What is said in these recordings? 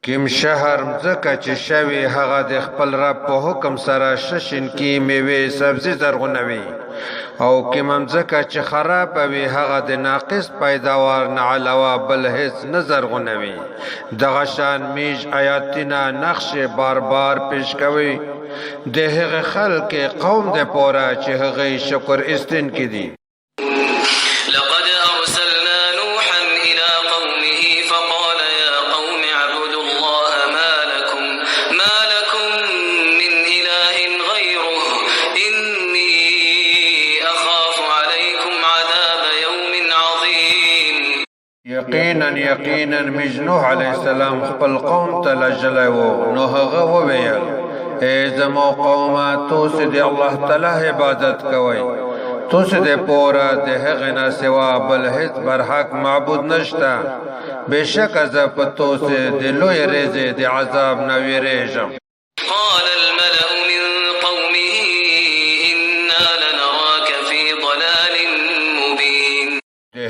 کم شهر مځکه چې شوي هغه د خپل رب په حکم سره ششن کې میوې سبزي زرغونوي او کم مځکه چې خراب وي هغه د ناقص پیداوار نه علاوه بل هیڅ نه زرغونوي دغه شان میج آیاتنا نقش بار بار پیش کوي د هغه خلک قوم د پورا چې هغه شکر استن کې دي یقینا مجنوح علیہ السلام خپل قوم ته لجلو نو هغه وویل ای زمو قومه توسې د الله تعالی عبادت کوئ توسې د پورا د هغه نه سوا بل هیڅ برحق معبود نشته بشک زه په توسې د لوی ریزې د عذاب نه ویریږم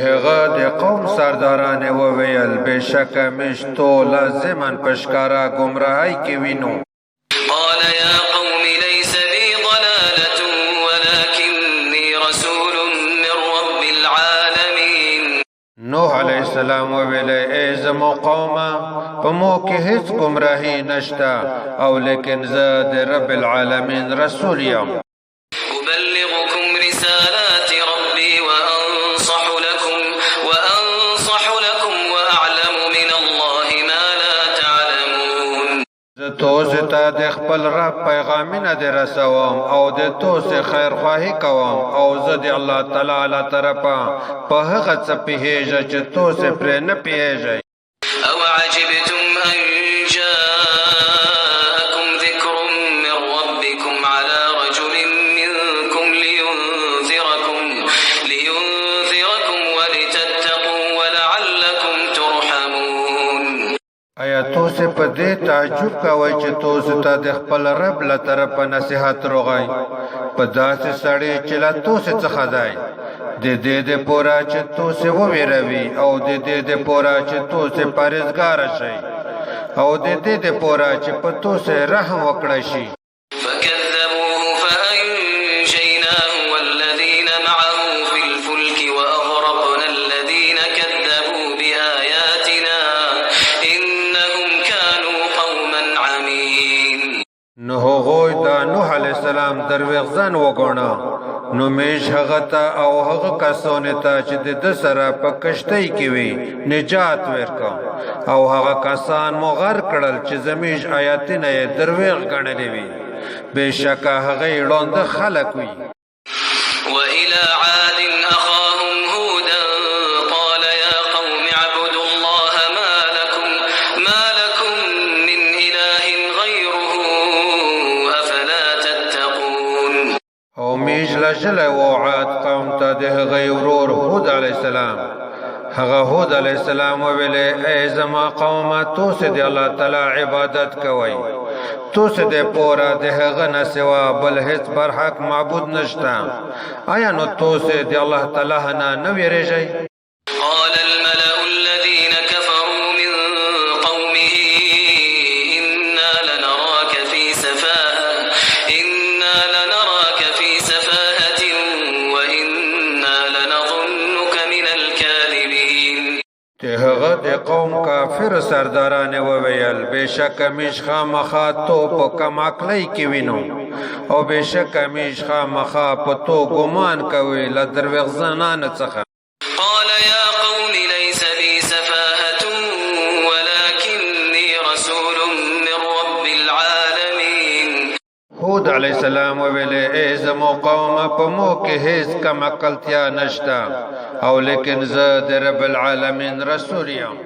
هغه د قوم سرداران وویل بشک مشتو لازما پشکارا گمراهی کې وینو قال يا قوم ليس بي ضلالة ولكني رسول من رب العالمين نوح علیہ السلام وویل ای زمو قومه په مو کې هیڅ گمراهی نشته او لیکن زه د رب العالمین رسول یم أبلغكم رسالات ربي وأنصح لكم وأعلم من الله ما لا تعلمون توسې ته د خپل رب پیغامونه در رسوم او د توسې خیر خواهی کوم او زه د الله تعالی له طرفه په هغه څه پوهېږم چې توسې پرې نه پوهېږئ أو عجبتم أن جاءكم ذكر من ربكم على رجل منكم لينذركم ولتتقوا ولعلكم ترحمون آیا توسې په دې تعجب کوئ چې توسې ته د خپل رب له طرفه نصیحت روغی په داسې سړی چې له توسې څخه دی د دې د پوره چې توسې وویروي او د دې د پوره چې توسې پرهیزګاره شي او د دې د پوره چې په توسې رحم وکړی شي فكذبوه فأنجيناه والذين معه في الفلك وأغرقنا الذين كذبوا بآياتنا إنهم كانوا قوما عمين نو هغوی د نوح علیہ السلام دروغجن وګڼه نو میش هغه ته او هغه کسانو ته چې د ده سره په کشتۍ کې وي نجات ورکړه او هغه کسان مو غرق کړل چې زمیش آیاتونه یې دروغ ګڼلې وي بېشکه هغه ړانده خلک وي وإلى عاد أخاهم هودا قال يا قوم اعبدوا الله ما لكم من إله غيره أفلا تتقون او میش لجل وعاد قوم ته د هغه ورور هود علیہ السلام هغه هود علیہ السلام ویل ای زما قومه توسې د الله تعالی عبادت کوئ توسې د پورا د هغه نه سوا بل هیڅ برحق معبود نشته آیا نو توسې د الله تعالی نه ویریږئ قال الملأ الذين كفروا من قومه إنا لنراك في سفاهة وإنا لنظنك من الكاذبين هغه د قوم کافر سرداران وویل بشک میش خامخا تو په کم عقلی کې وینو او بشک میش خامخا په تو ګمان کوي له دروغجنانو څخه قال يا قوم ليس بي سفاهة ولكني رسول من رب العالمين هود علیہ السلام ویل ای زمو قومه په مو کې هیڅ کم عقلتیا نشته او لیکن زه د رب العالمین رسول یم